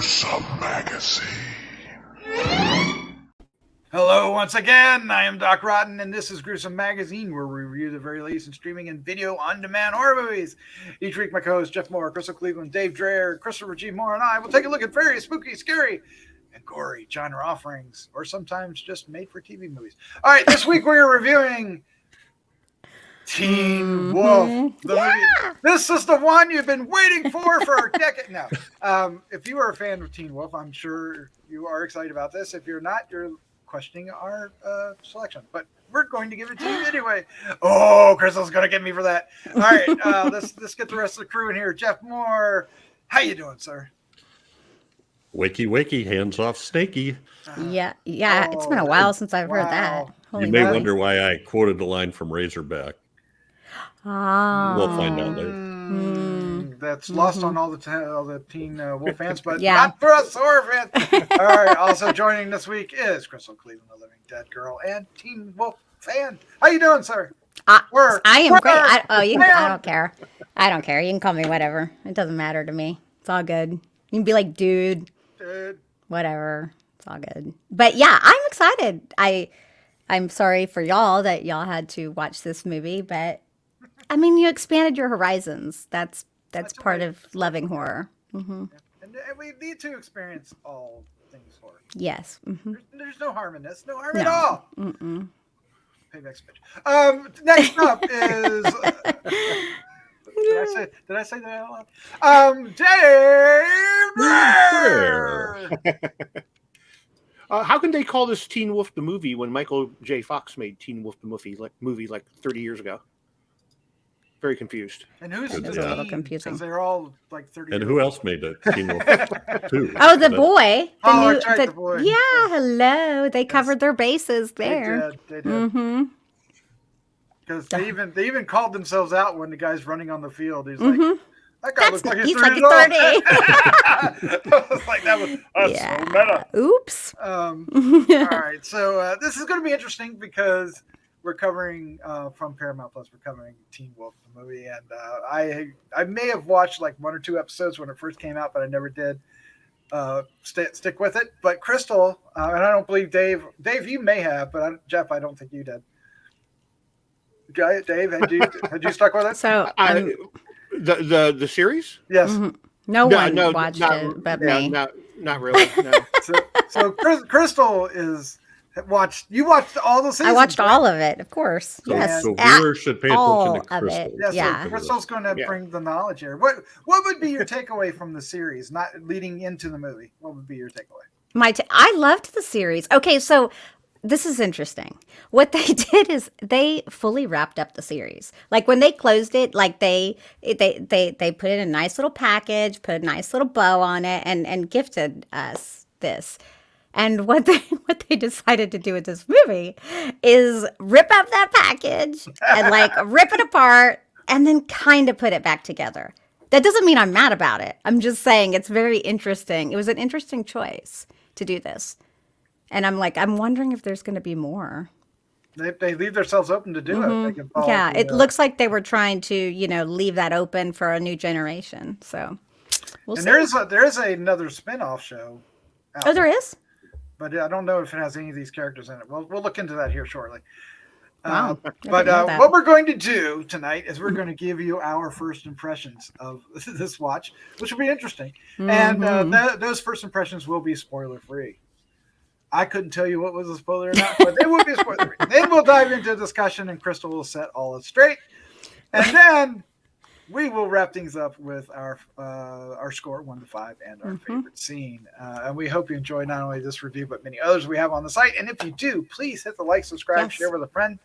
Gruesome Magazine. Hello once again, I am Doc Rotten, and this is Gruesome Magazine, where we review the very latest in streaming and video on-demand horror movies. Each week, my co-hosts Jeff Mohr, Crystal Cleveland, Dave Dreher, Christopher G. Mohr, and I will take a look at various spooky, scary, and gory genre offerings, or sometimes just made-for-TV movies. All right, this week we are reviewing Teen Wolf. The movie. This is the one you've been waiting for a decade now. If you are a fan of Teen Wolf, I'm sure you are excited about this. If you're not, you're questioning our selection, but we're going to give it to you anyway. Oh, Crystal's going to get me for that. All right, let's get the rest of the crew in here. Jeff Mohr, how you doing, sir? Wakey, hands off Snakey. Yeah. It's been a while since I've heard that. You may wonder why I quoted a line from Razorback. We'll find out later. That's lost on all the Teen Wolf fans, but not for us horror fans. All right. Also joining this week is Crystal Cleveland, the Living Dead girl and Teen Wolf fan. How you doing, sir? I am great. I don't care. I don't care. You can call me whatever. It doesn't matter to me. It's all good. You can be like, dude, whatever. It's all good. But yeah, I'm excited. I'm sorry for y'all that y'all had to watch this movie, but I mean, you expanded your horizons. That's part of loving horror. Mm-hmm. And we need to experience all things horror. Yes. Mm-hmm. There's no harm in this. No harm at all. Mm-mm. Payback bitch. Next up is. Did I say that out loud? Dave Dreher. How can they call this Teen Wolf the movie when Michael J. Fox made Teen Wolf the movie like 30 years ago? Very confused. And who's a little confusing because they're all like 30. And who else made it? Teen Wolf 2. Oh, the boy. The boy. Yeah, hello. They covered their bases there. They did. Mm-hmm. Because they even called themselves out when the guy's running on the field. He's like, that guy looks like he's 30. I was like, that's so meta. Oops. All right. So this is going to be interesting because we're covering from Paramount Plus. We're covering Teen Wolf, the movie, and I may have watched like one or two episodes when it first came out, but I never did stick with it. But Crystal, and I don't believe Dave, you may have, but Jeff, I don't think you did. Dave, had you stuck with it? So the series? Yes. Mm-hmm. No one watched it but me. Not really. No. so Crystal is. You watched all the seasons. I watched all of it, of course. Yes. So viewers should pay attention to Crystal. So Crystal's going to bring the knowledge here. What would be your takeaway from the series, not leading into the movie? What would be your takeaway? I loved the series. Okay, so this is interesting. What they did is they fully wrapped up the series. Like when they closed it, like they put it in a nice little package, put a nice little bow on it, and gifted us this. And what they decided to do with this movie is rip up that package and like rip it apart and then kind of put it back together. That doesn't mean I'm mad about it. I'm just saying it's very interesting. It was an interesting choice to do this. And I'm wondering if there's going to be more. They leave themselves open to do it. They can follow it looks like they were trying to, leave that open for a new generation. So we'll see. There is another spin-off show. Oh, there is? But I don't know if it has any of these characters in it. We'll look into that here shortly. Wow. But what we're going to do tonight is we're going to give you our first impressions of this watch, which will be interesting. Mm-hmm. And those first impressions will be spoiler-free. I couldn't tell you what was a spoiler or not, but they will be spoiler-free. Then we'll dive into a discussion, and Crystal will set all it straight. And then we will wrap things up with our score 1 to 5 and our favorite scene. And we hope you enjoy not only this review, but many others we have on the site. And if you do, please hit the like, subscribe, share with a friend.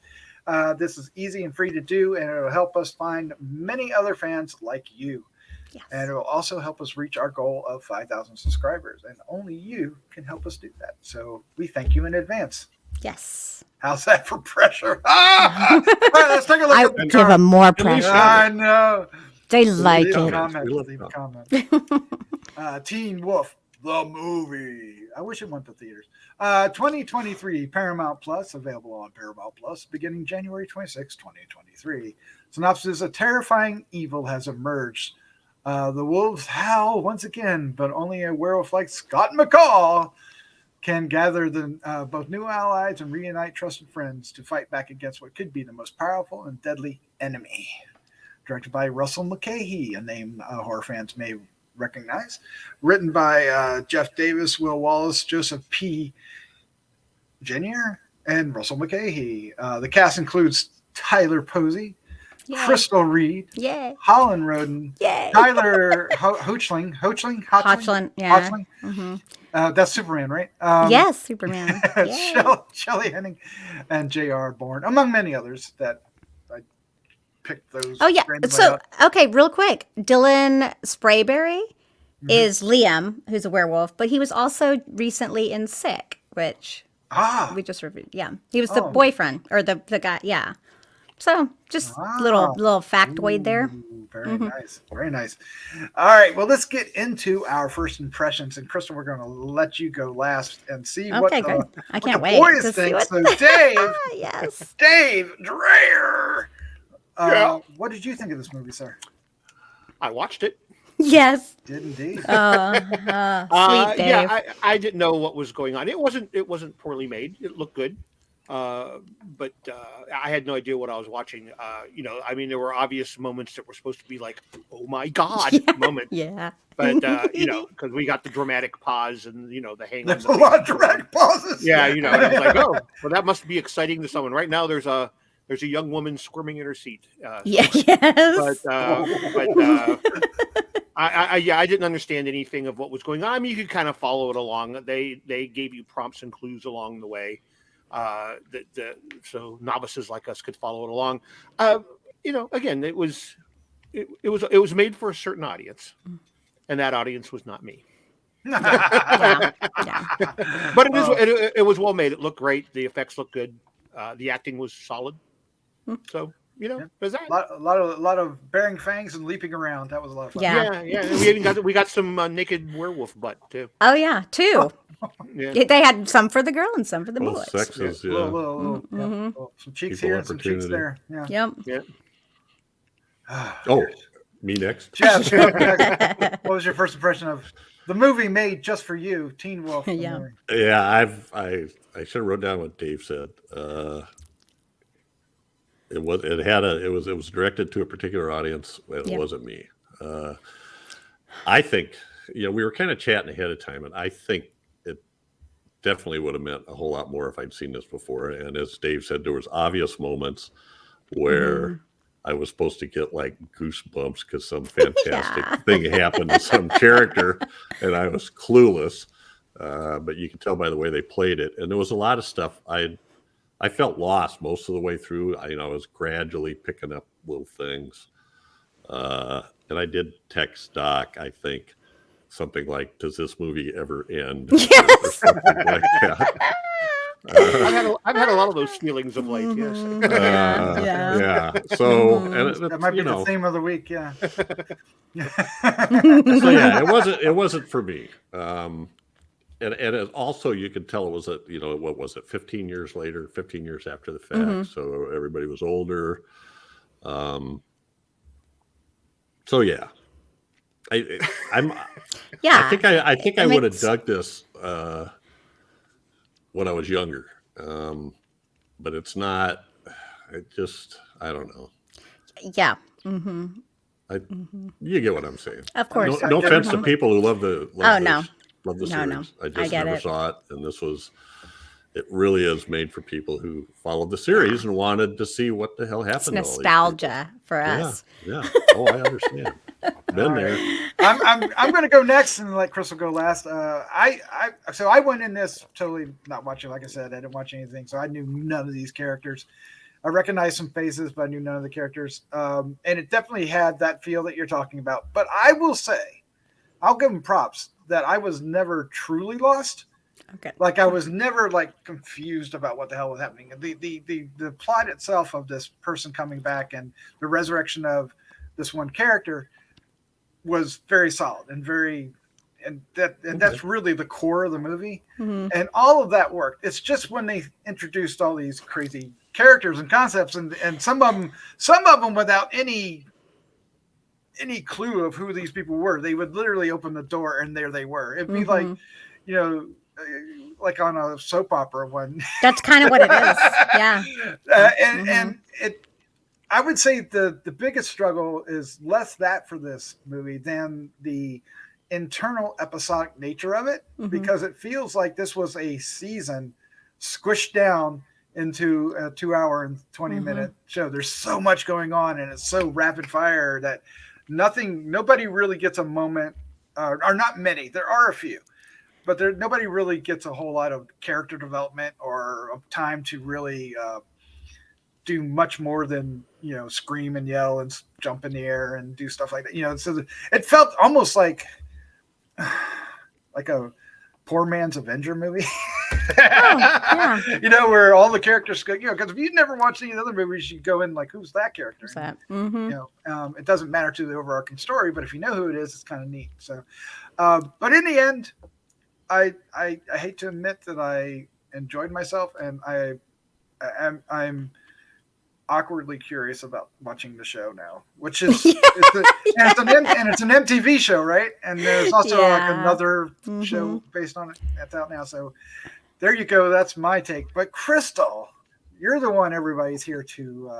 This is easy and free to do, and it will help us find many other fans like you. Yes. And it will also help us reach our goal of 5,000 subscribers. And only you can help us do that. So we thank you in advance. Yes. How's that for pressure? All right, let's take a look at give them more pressure. I know. They like it. Leave a comment. Teen Wolf, the movie. I wish it went to theaters. 2023 Paramount Plus, available on Paramount Plus, beginning January 26, 2023. Synopsis: a terrifying evil has emerged The wolves howl once again, but only a werewolf like Scott McCall can gather both new allies and reunite trusted friends to fight back against what could be the most powerful and deadly enemy. Directed by Russell Mulcahy, a name horror fans may recognize. Written by Jeff Davis, Will Wallace, Joseph P. Jr., and Russell Mulcahy. The cast includes Tyler Posey, Yay. Crystal Reed, Yay. Holland Roden, Yay. Tyler Hoechling, Yeah. Mm-hmm. That's Superman, right? Yes, Superman. Shelley Henning, and J.R. Bourne, among many others that I picked those. Oh, yeah. randomly So, out. okay, real quick. Dylan Sprayberry is Liam, who's a werewolf, but he was also recently in Sick, which we just reviewed. Yeah. He was the boyfriend, or the guy. Yeah. So, just little factoid there. Ooh, very nice. Very nice. All right. Well, let's get into our first impressions. And Crystal, we're going to let you go last and see what good. I can't the wait boys to see think. what- So, Dave, Yes. Dave Dreher, Yeah. what did you think of this movie, sir? I watched it. Yes. Did indeed. Sweet Dave. Yeah, I didn't know what was going on. It wasn't poorly made. It looked good, but I had no idea what I was watching. I mean, there were obvious moments that were supposed to be like, "Oh my god," moments. Yeah. But because we got the dramatic pause and the hang. There's on a lot of dramatic pauses. Yeah, it was like, oh, well, that must be exciting to someone. Right now, there's a young woman squirming in her seat. Yes. But I didn't understand anything of what was going on. I mean, you could kind of follow it along. They gave you prompts and clues along the way, so novices like us could follow it along. Again, it was made for a certain audience, and that audience was not me. Yeah. But it was well made. It looked great. The effects looked good. The acting was solid. So there's that. A lot of bearing fangs and leaping around. That was a lot of fun. Yeah. Yeah. And we got some naked werewolf butt too. Oh, yeah, two. Yeah. They had some for the girl and some for the Both boys. sexes, yeah. Little, some cheeks Equal here and some cheeks opportunity. there. Yeah. Yep. Oh, me next? Jeff, what was your first impression of the movie made just for you, Teen Wolf? the Yeah. movie? Yeah, I should have wrote down what Dave said. It was directed to a particular audience. It wasn't me. I think we were kind of chatting ahead of time, and I think it definitely would have meant a whole lot more if I'd seen this before. And as Dave said, there was obvious moments where I was supposed to get like goosebumps because some fantastic thing happened to some character, and I was clueless. But you can tell by the way they played it, and there was a lot of stuff I felt lost most of the way through. I was gradually picking up little things. And I did text Doc, I think, something like, "Does this movie ever end?" Yes. Or something like that. I've had a lot of those feelings of late. Yes. Yeah. So, and That might be the theme of the week. Yeah. so yeah, it wasn't for me. And it also, you could tell it was what was it, 15 years later, 15 years after the fact. So everybody was older. So yeah, I'm. Yeah. I think I would have dug this when I was younger, but it's not. I don't know. Yeah. You get what I'm saying. Of course. No offense to people who love the. Love the series. No. I I just get never it. saw it, and it really is made for people who followed the series and wanted to see what the hell happened. It's to all these nostalgia for us. people. Yeah. Oh, I understand. Been there. I'm going to go next and let Crystal go last. So I went in this totally not watching. Like I said, I didn't watch anything, so I knew none of these characters. I recognized some faces, but I knew none of the characters. And it definitely had that feel that you're talking about. But I will say, I'll give them props that I was never truly lost. Okay. Like I was never like confused about what the hell was happening. The plot itself of this person coming back and the resurrection of this one character was very solid and that's really the core of the movie. And all of that worked. It's just when they introduced all these crazy characters and concepts and some of them without any any clue of who these people were. They would literally open the door and there they were. It'd be like, you know, like on a soap opera one. That's kind of what it is. Yeah. And it, I would say the biggest struggle is less that for this movie than the internal episodic nature of it, because it feels like this was a season squished down into a 2 hour and 20 minute show. There's so much going on and it's so rapid fire that nobody really gets a moment, or not many. There are a few, but nobody really gets a whole lot of character development or time to really do much more than, you know, scream and yell and jump in the air and do stuff like that. You know, so it felt almost like a poor man's Avenger movie. Yeah. You know, where all the characters go, you know, because if you've never watched any of the other movies, you go in like, who's that character? Who's that? You know, it doesn't matter to the overarching story, but if you know who it is, it's kind of neat. So, but in the end, I hate to admit that I enjoyed myself, and I'm awkwardly curious about watching the show now, which is it's an MTV show, right? And there's also like another show based on it that's out now. So there you go. That's my take. But Crystal, you're the one everybody's here to.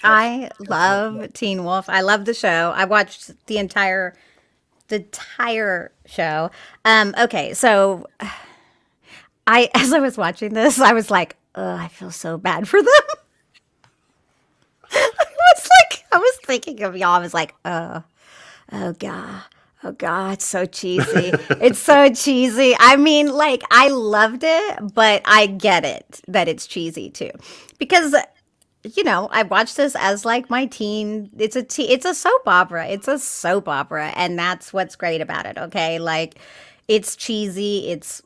I love Teen Wolf. I love the show. I watched the entire show. Okay, so as I was watching this, I was like, I feel so bad for them. I was thinking of y'all. I was like, oh God, it's so cheesy. It's so cheesy. I mean, like, I loved it, but I get it that it's cheesy too, because, you know, I watched this as like my teen. It's a soap opera. It's a soap opera, and that's what's great about it. Okay, like, it's cheesy. It's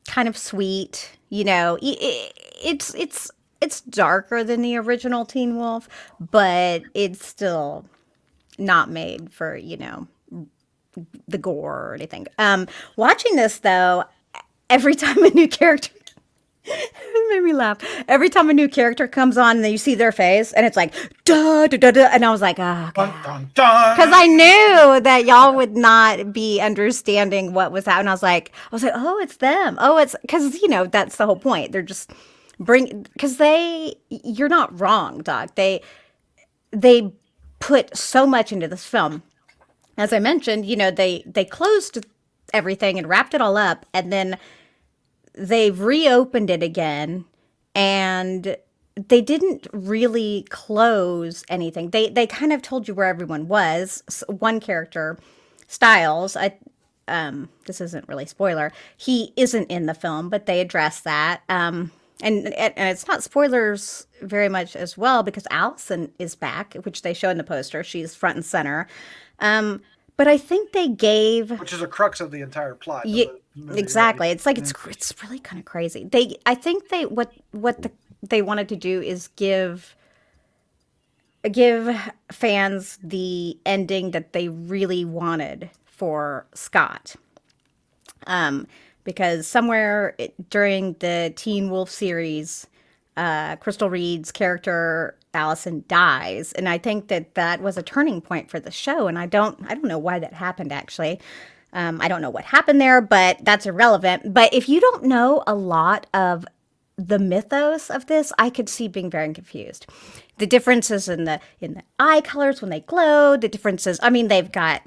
kind of sweet. You know, it's darker than the original Teen Wolf, but it's still not made for, you know, the gore or anything. Watching this though, every time a new character it made me laugh. Every time a new character comes on and then you see their face and it's like da da da da, and I was like, oh God. Because I knew that y'all would not be understanding what was happening. I was like, oh, it's them. Oh, it's because, you know, that's the whole point. They're just because you're not wrong, Doc. They put so much into this film. As I mentioned, you know, they closed everything and wrapped it all up, and then they've reopened it again, and they didn't really close anything. They kind of told you where everyone was. One character, Styles, this isn't really spoiler, he isn't in the film, but they address that. And it's not spoilers very much as well, because Allison is back, which they show in the poster. She's front and center. But I think they gave, which is a crux of the entire plot. Exactly. It's like it's really kind of crazy. I think they wanted to do is give fans the ending that they really wanted for Scott. Because somewhere during the Teen Wolf series, Crystal Reed's character Allison dies, and I think that was a turning point for the show. And I don't know why that happened, actually. I don't know what happened there, but that's irrelevant. But if you don't know a lot of the mythos of this, I could see being very confused. The differences in the eye colors when they glow, the differences. I mean, they've got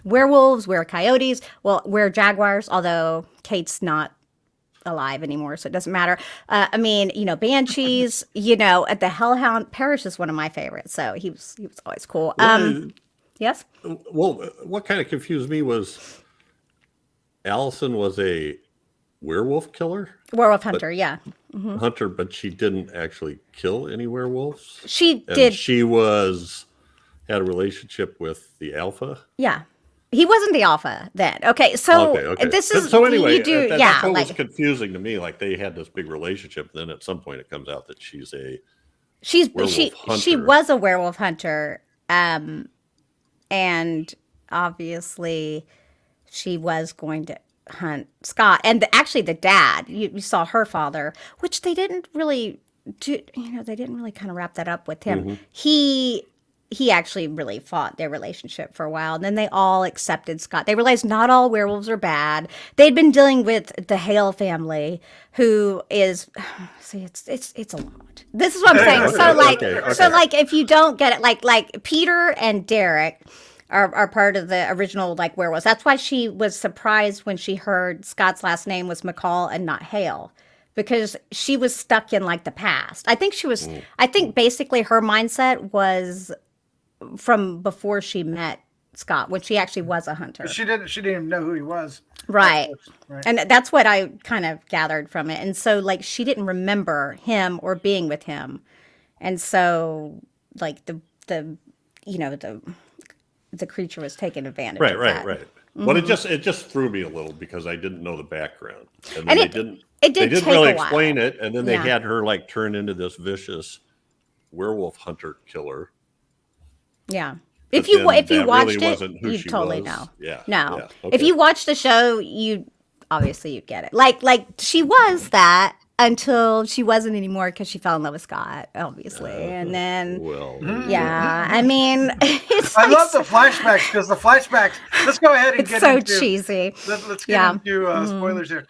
werewolves, coyotes, jaguars, although Kate's not alive anymore, so it doesn't matter. I mean, you know, banshees, you know, the hellhound. Parrish is one of my favorites, so he was always cool. Yes? Well, what kind of confused me was Allison was a werewolf killer? Werewolf hunter, yeah. Mm-hmm. Hunter, but she didn't actually kill any werewolves. She did. She had a relationship with the alpha. Yeah. He wasn't the alpha then. Okay, so okay. This is so anyway. That's what was confusing to me. Like, they had this big relationship, and then at some point it comes out that she's werewolf hunter. She was a werewolf hunter, and obviously she was going to hunt Scott, and actually the dad. You saw her father, which they didn't really do. You know, they didn't really kind of wrap that up with him. Mm-hmm. he actually really fought their relationship for a while. And then they all accepted Scott. They realized not all werewolves are bad. They'd been dealing with the Hale family, who is, see, it's a lot. This is what I'm saying. So like, if you don't get it, like Peter and Derek are part of the original like werewolves. That's why she was surprised when she heard Scott's last name was McCall and not Hale, because she was stuck in like the past. I think basically her mindset was from before she met Scott, when she actually was a hunter. She didn't even know who he was. Right. And that's what I kind of gathered from it. And so like she didn't remember him or being with him. And so like the creature was taking advantage of that. Right. But it just threw me a little because I didn't know the background. And then they didn't really take a while. explain it, and then they had her like turn into this vicious werewolf hunter killer. Yeah. If you watched really it, you'd totally know. Yeah. No. Yeah. Okay. If you watched the show, you'd get it. Like she was that until she wasn't anymore because she fell in love with Scott, obviously. And then I mean, I love the flashbacks, because the flashbacks, let's go ahead and get into cheesy. Let's get into spoilers here.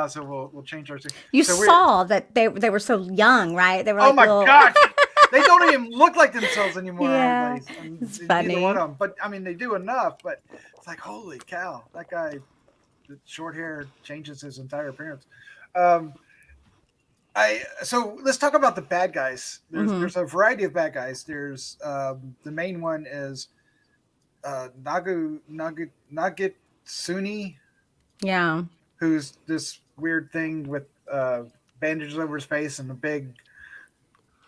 So we'll change our thing. You saw that they were so young, right? They were like, oh my gosh. They don't even look like themselves anymore. Yeah, it's funny. One of them. But I mean, they do enough. But it's like, holy cow, that guy, the short hair changes his entire appearance. So let's talk about the bad guys. There's a variety of bad guys. There's the main one is Nagitsune. Yeah. Who's this weird thing with bandages over his face and a big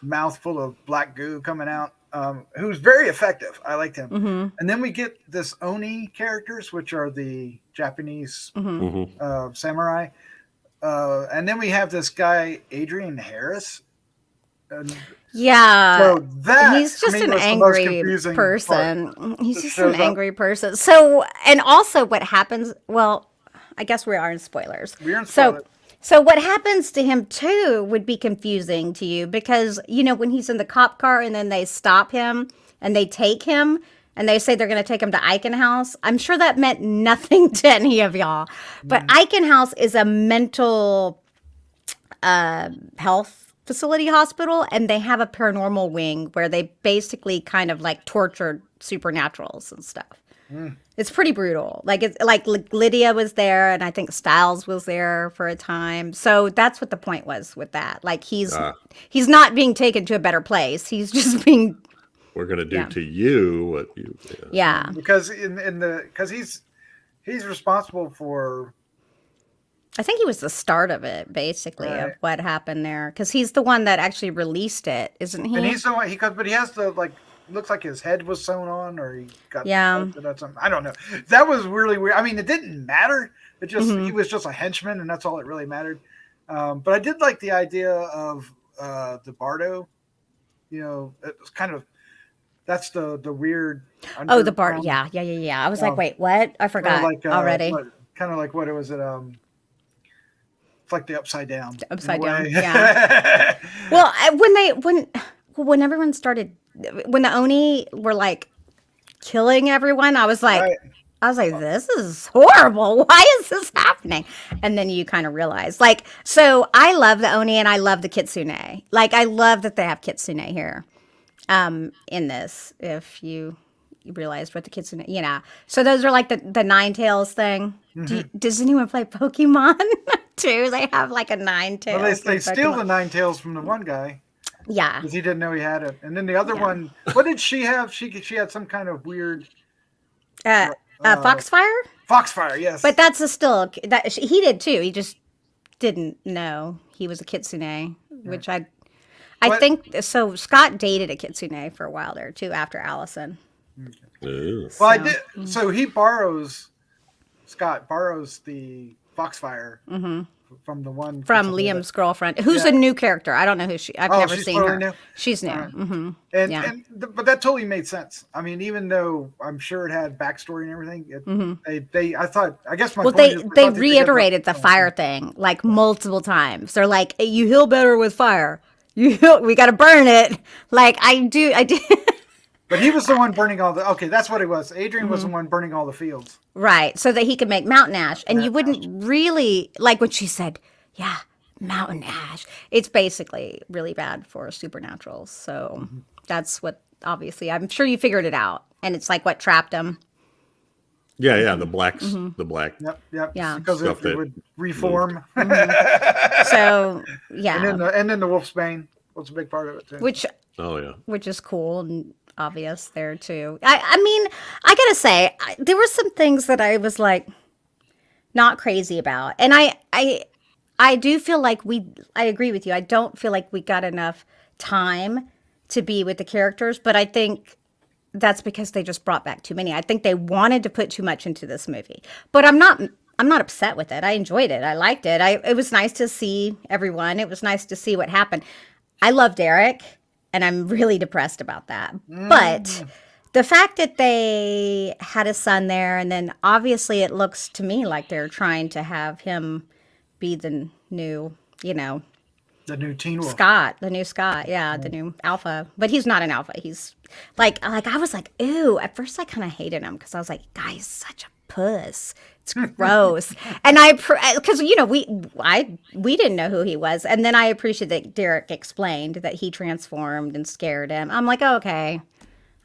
mouth full of black goo coming out, who's very effective. I liked him. And then we get this Oni characters, which are the Japanese samurai. And then we have this guy, Adrian Harris. So that, he's just an angry person. He's just an angry person. So, and also what happens, well, I guess we are in spoilers. We're in spoilers. So what happens to him too would be confusing to you, because when he's in the cop car and then they stop him and they take him and they say they're going to take him to Eichen House. I'm sure that meant nothing to any of y'all, but Eichen House is a mental health facility hospital, and they have a paranormal wing where they basically kind of like tortured supernaturals and stuff. It's pretty brutal. Like Lydia was there, and I think Styles was there for a time. So that's what the point was with that. Like he's not being taken to a better place. He's just being. We're gonna do to you what you. Yeah. Because because he's responsible for. I think he was the start of it, basically, of what happened there. Because he's the one that actually released it, isn't he? And he's the one but he has the like. Looks like his head was sewn on, or he got something. I don't know. That was really weird. I mean, it didn't matter. It just he was just a henchman, and that's all that really mattered. But I did like the idea of the Bardo. It was kind of that's the weird. Oh, the Bardo. Yeah. I was like, wait, what? I forgot already. Kind of like what it was. It's like the Upside Down. The Upside Down. Yeah. Well, when everyone started. When the Oni were like killing everyone, I was like, this is horrible. Why is this happening? And then you kind of realize, so I love the Oni and I love the Kitsune. Like, I love that they have Kitsune here, in this. If you realized what the Kitsune, So those are like the Nine Tails thing. Does anyone play Pokemon too? They have like a Nine Tails. Well, they steal the Nine Tails from the one guy. Yeah, because he didn't know he had it, and then the other one. What did she have? She had some kind of weird. Foxfire. Foxfire, yes. But that's he did too. He just didn't know he was a Kitsune, which I think so. Scott dated a Kitsune for a while there too after Allison. Okay. Well, I did. So Scott borrows the Foxfire. From the one from Liam's girlfriend, who's a new character. I don't know who I've never seen her. New? She's new. Right. But that totally made sense. I mean, even though I'm sure it had backstory and everything, they reiterated the fire thing like multiple times. They're like, hey, you heal better with fire. We got to burn it. Like I do. But he was the one burning all the. Okay, that's what it was. Adrian was the one burning all the fields. Right, so that he could make mountain ash. And you wouldn't really, like when she said, yeah, mountain ash. It's basically really bad for supernaturals. So that's what, obviously, I'm sure you figured it out. And it's like what trapped him. Yeah, the black. Yep. Yeah. Because it would reform. So, yeah. And then the wolf's bane was a big part of it too. Which is cool and obvious there too. I mean, I gotta say, there were some things that I was like not crazy about, and I do feel like I agree with you. I don't feel like we got enough time to be with the characters, but I think that's because they just brought back too many. I think they wanted to put too much into this movie, but I'm not upset with it. I enjoyed it. I liked it. It was nice to see everyone. It was nice to see what happened. I loved Eric, and I'm really depressed about that. But the fact that they had a son there, and then obviously it looks to me like they're trying to have him be the new, the new Teen Wolf. the new Scott, the new Alpha. But he's not an Alpha. He's like I was like, ooh. At first, I kind of hated him because I was like, guy's such a puss. It's gross. And because we didn't know who he was, and then I appreciate that Derek explained that he transformed and scared him. I'm like, oh, okay,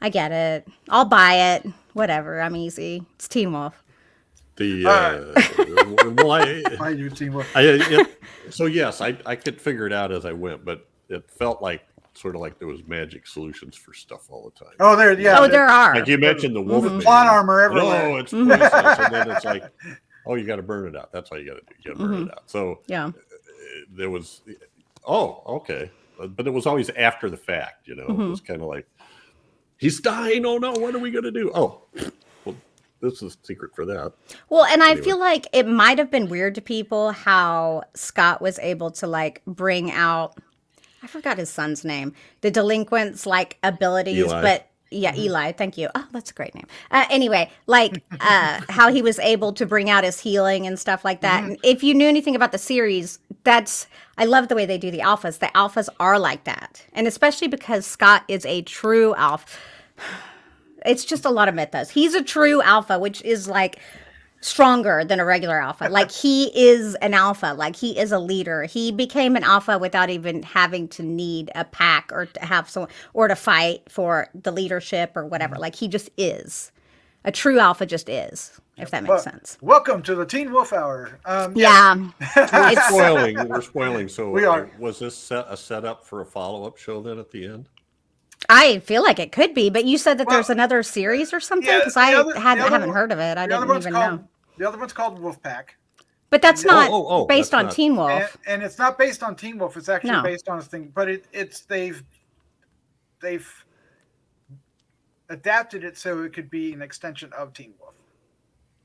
I get it. I'll buy it. Whatever. I'm easy. It's Teen Wolf. Why you Teen Wolf? So yes, I could figure it out as I went, but it felt like sort of like there was magic solutions for stuff all the time. Oh, there are. Like you mentioned the wolf. Plot armor everywhere. Oh, it's poisonous. And then it's like, oh, you got to burn it out. That's all you got to do. You got to burn it out. So there was, okay. But it was always after the fact, It was kind of like, he's dying. Oh no, what are we going to do? Oh, well, this is secret for that. Well, and I feel like it might have been weird to people how Scott was able to like bring out, I forgot his son's name, the delinquent's like abilities, Eli. but Eli, thank you. Oh, that's a great name. Anyway, like how he was able to bring out his healing and stuff like that. And if you knew anything about the series, I love the way they do the alphas. The alphas are like that. And especially because Scott is a true alpha. It's just a lot of mythos. He's a true alpha, which is like stronger than a regular alpha. Like he is an alpha. Like he is a leader. He became an alpha without even having to need a pack or to have someone or to fight for the leadership or whatever. Like he just is. A true alpha just is, if that makes sense. Welcome to the Teen Wolf Hour. We're spoiling. So we are. Was this a setup for a follow-up show then at the end? I feel like it could be, but you said that there's another series or something? Because I haven't heard of it. I didn't even know. The other one's called Wolfpack. But that's not based on Teen Wolf. And it's not based on Teen Wolf. It's actually based on a thing. But they've adapted it so it could be an extension of Teen Wolf.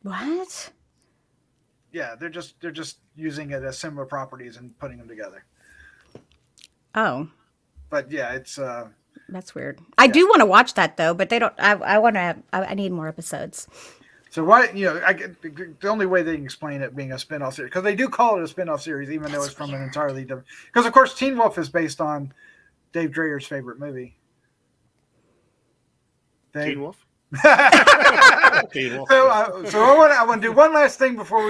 What? Yeah, they're just using it as similar properties and putting them together. Oh. But yeah, it's that's weird. I do want to watch that though, but they don't. I need more episodes. So why the only way they can explain it being a spin-off series, because they do call it a spin-off series, even though it's from an entirely different. Because of course, Teen Wolf is based on Dave Dreher's favorite movie. Teen Wolf. Teen Wolf. So I want to do one last thing before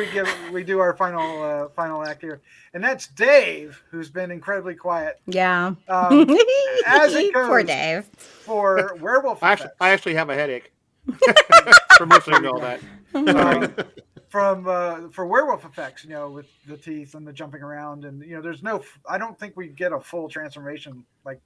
we do our final act here, and that's Dave, who's been incredibly quiet. Yeah. As it goes, poor Dave. For werewolf. I actually have a headache from listening to all that. For werewolf effects, with the teeth and the jumping around, and I don't think we get a full transformation like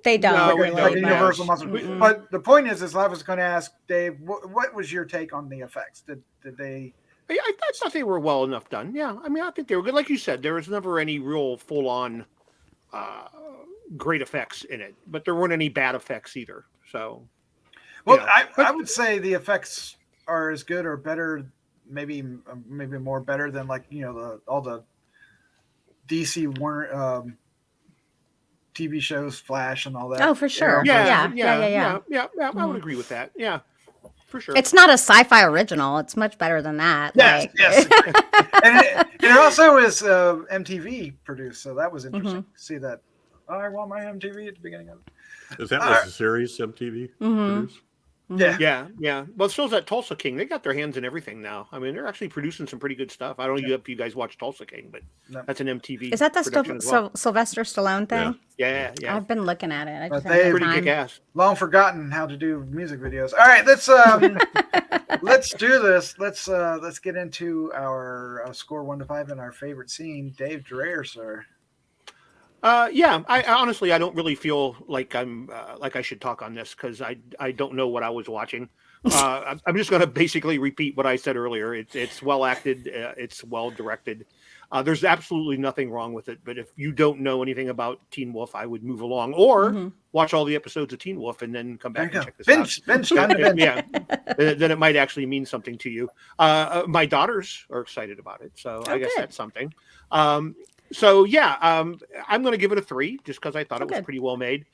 they don't like a universal muscle. But the point is I was going to ask Dave, what was your take on the effects? Did they? I thought they were well enough done. Yeah, I mean, I think they were good. Like you said, there was never any real full-on great effects in it, but there weren't any bad effects either. So, well, I would say the effects are as good or better, maybe more better than like all the DC TV shows, Flash and all that. Oh, for sure. Yeah. I would agree with that. Yeah, for sure. It's not a sci-fi original. It's much better than that. Yes. and it also is MTV produced, so that was interesting to see that. I want my MTV at the beginning of it. Is that was the series MTV produced? Yeah. Yeah. Well, so's that Tulsa King. They got their hands in everything now. I mean, they're actually producing some pretty good stuff. I don't know if you guys watch Tulsa King, but that's an MTV. Is that the production as well. Sylvester Stallone thing? Yeah. I've been looking at it. I But just haven't had Pretty time. kick ass. Long forgotten how to do music videos. All right, let's do this. Let's get into our score 1 to 5 and our favorite scene. Dave Dreher, sir. Yeah. I honestly, I don't really feel like I'm like I should talk on this because I don't know what I was watching. I'm just going to basically repeat what I said earlier. It's well acted. It's well directed. There's absolutely nothing wrong with it. But if you don't know anything about Teen Wolf, I would move along or watch all the episodes of Teen Wolf and then come back and check this out. Binge, time to binge. Yeah, then it might actually mean something to you. My daughters are excited about it, so I guess that's something. So yeah, I'm going to give it a 3 just because I thought it was pretty well made.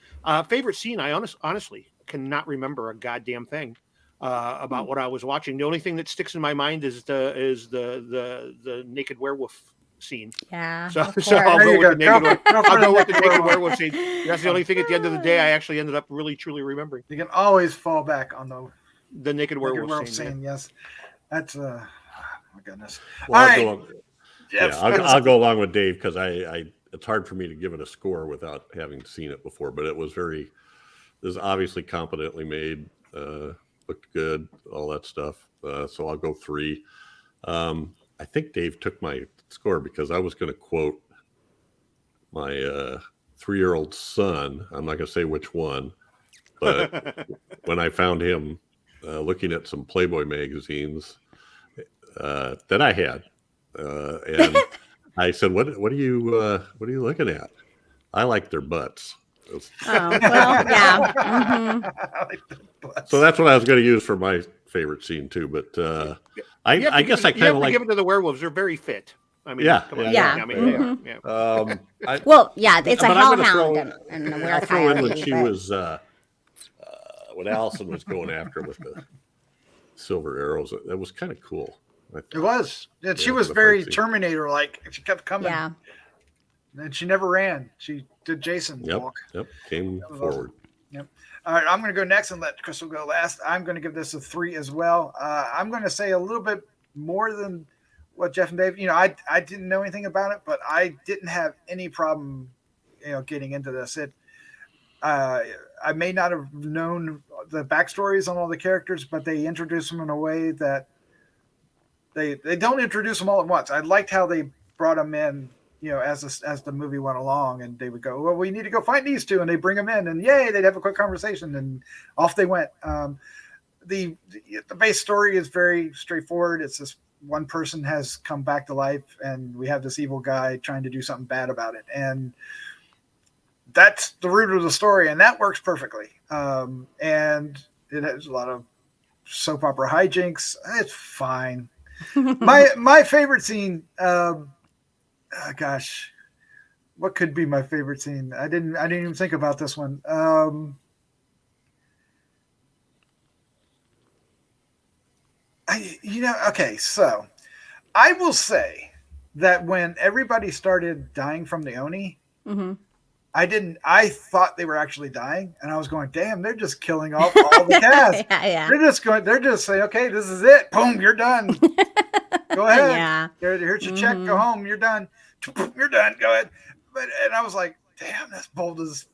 Favorite scene? I honestly cannot remember a goddamn thing about what I was watching. The only thing that sticks in my mind is the naked werewolf scene. Yeah. So I'll go with the naked werewolf scene. That's the only thing at the end of the day I actually ended up really truly remembering. You can always fall back on the naked werewolf scene. Yes, that's my goodness. Well, I'll go along with Dave because it's hard for me to give it a score without having seen it before. But it was obviously competently made, looked good, all that stuff. So I'll go 3. I think Dave took my score because I was going to quote my 3-year-old son. I'm not going to say which one, but when I found him looking at some Playboy magazines that I had, and I said, "What are you looking at?" I like their butts. Oh, well, yeah. Mm-hmm. So that's what I was going to use for my favorite scene too. But I guess I kind of like give it to the werewolves. They're very fit. I mean, yeah. I mean, they are. Yeah. Well, yeah, it's a hellhound and a I'll throw in when werewolf. she was when Allison was going after with the silver arrows. That was kind of cool. It was. And she Yeah, was the very fight scene. Terminator-like. She kept coming. Yeah. And she never ran. She did Jason walk. Yep. Came forward. Yep. All right, I'm going to go next and let Crystal go last. I'm going to give this a 3 as well. I'm going to say a little bit more than what Jeff and Dave. I didn't know anything about it, but I didn't have any problem, getting into this. I may not have known the backstories on all the characters, but they introduced them in a way that they don't introduce them all at once. I liked how they brought them in, as the movie went along, and they would go, well, we need to go find these two, and they bring them in, and yay, they'd have a quick conversation, and off they went. The base story is very straightforward. It's this one person has come back to life, and we have this evil guy trying to do something bad about it, and that's the root of the story, and that works perfectly. And it has a lot of soap opera hijinks. It's fine. My favorite scene. Gosh, what could be my favorite scene? I didn't even think about this one. Okay, so I will say that when everybody started dying from the Oni, I thought they were actually dying, and I was going, damn, they're just killing off all the cast. Yeah. They're just saying, okay, this is it. Boom, you're done. Go ahead. Yeah. Here's your check. Go home. You're done. You're done. Go ahead. And I was like, damn, that's bold as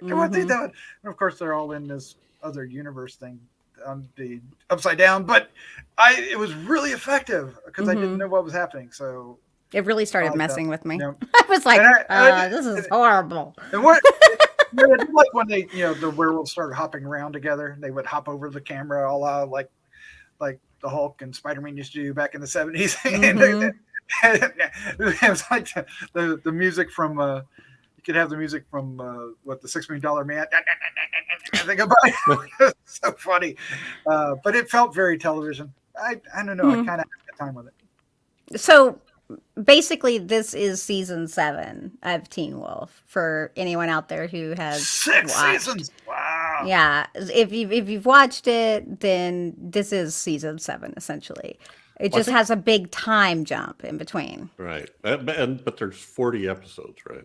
what they doing. And of course, they're all in this other universe thing on the upside down. But it was really effective because I didn't know what was happening. So It really started messing with me. Yeah. I was like, And this is horrible. And what like when they, the werewolves started hopping around together, they would hop over the camera all out like the Hulk and Spider-Man used to do back in the 70s. It was like the music from you could have the music from the $6 Million Man. I think about it. So funny, but it felt very television. I don't know. I kind of had a good time with it. So basically, this is season 7 of Teen Wolf for anyone out there who has 6 watched. seasons. Wow. Yeah, if you've watched it, then this is season 7 essentially. It just has a big time jump in between. Right. But there's 40 episodes, right?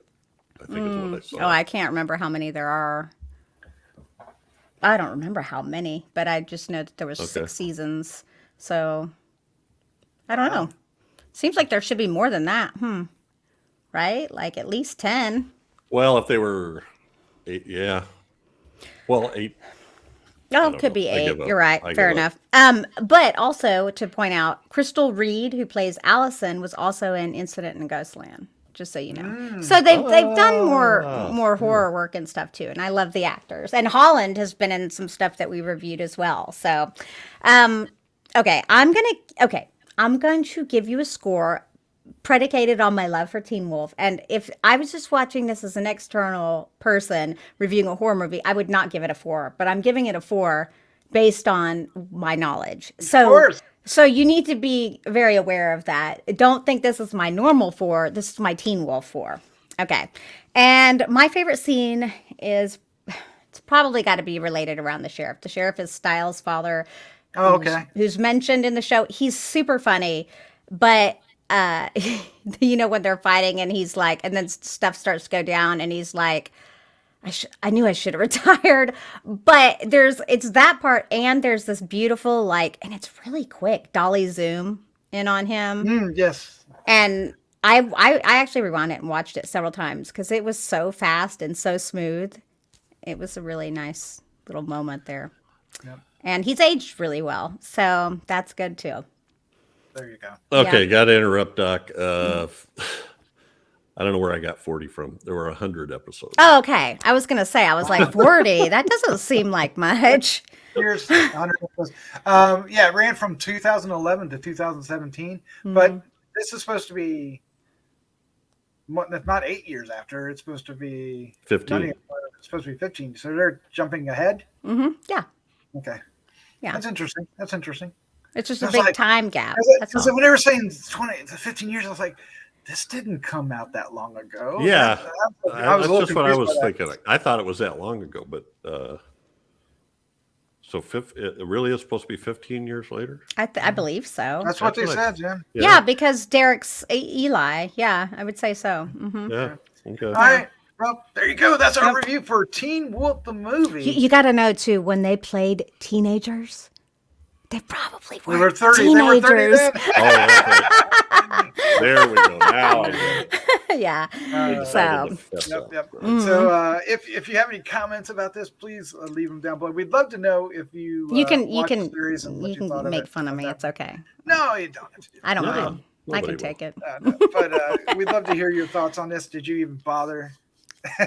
I think is what I saw. Oh, I can't remember how many there are. I don't remember how many, but I just know that there was 6 seasons. So I don't know. Seems like there should be more than that. Right? Like at least 10. Well, if they were 8, yeah. Well, 8. Oh, could be 8. You're right. Fair enough. But also to point out, Crystal Reed, who plays Allison, was also in Incident in Ghostland. Just so you know. So they've done more horror work and stuff too, and I love the actors. And Holland has been in some stuff that we reviewed as well. So, okay, I'm going to give you a score predicated on my love for Teen Wolf. And if I was just watching this as an external person reviewing a horror movie, I would not give it a 4, but I'm giving it a 4 based on my knowledge. So you need to be very aware of that. Don't think this is my normal 4. This is my Teen Wolf 4. Okay. And my favorite scene is, it's probably got to be related around the sheriff. The sheriff is Styles' father. Who's mentioned in the show. He's super funny, but you know, when they're fighting and he's like, and then stuff starts to go down and he's like, I knew I should have retired, but it's that part. And there's this beautiful, like, and it's really quick dolly zoom in on him. Yes. And I actually rewound it and watched it several times because it was so fast and so smooth. It was a really nice little moment there. Yep. And he's aged really well. So that's good too. There you go. Okay. Got to interrupt, Doc. I don't know where I got 40 from. There were 100 episodes. Oh, okay. I was going to say, I was like, 40. That doesn't seem like much. Here's 100 episodes. It ran from 2011 to 2017. But this is supposed to be, not 8 years after. It's supposed to be 15. It's supposed to be 15. So they're jumping ahead? Yeah. Okay. Yeah. That's interesting. It's just a big time gap. Because when they were saying 15 years, I was like, this didn't come out that long ago. Yeah, that's just what I was thinking. I thought it was that long ago, but it really is supposed to be 15 years later? I believe so. That's what they said, Jim. Yeah, because Derek's Eli. Yeah, I would say so. Mm-hmm. Yeah, okay. All right. Well, there you go. That's our review for Teen Wolf the movie. You got to know, too, when they played teenagers, they probably were 30. teenagers. They were 30 then. Oh, okay. There we go. Now I know. Yeah. Yep. So if you have any comments about this, please leave them down below. We'd love to know if you can the series and what you thought of make it. fun of me. It's okay. No, you don't have to do that. I don't mind. I can take it. But we'd love to hear your thoughts on this. Did you even bother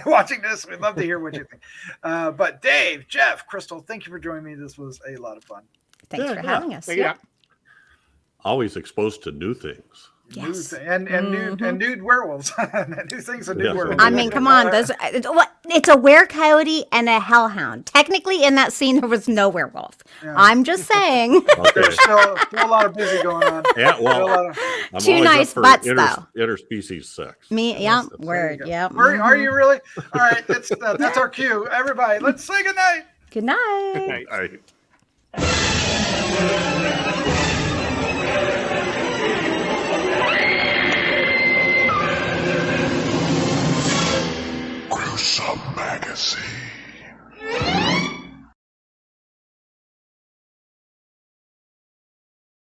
watching this? We'd love to hear what you think. But Dave, Jeff, Crystal, thank you for joining me. This was a lot of fun. Thanks for having us. Yeah. Always exposed to new things. Yes. And nude werewolves. New things are nude werewolves. I mean, come on. It's a werecoyote and a hellhound. Technically, in that scene, there was no werewolf. Yeah. I'm just saying. Okay. There's still a lot of busy going on. Yeah, well, I'm two nice butts, though. Interspecies sex. Word, yeah. Are you really? All right, that's our cue. Everybody, let's say goodnight. Good night. All right.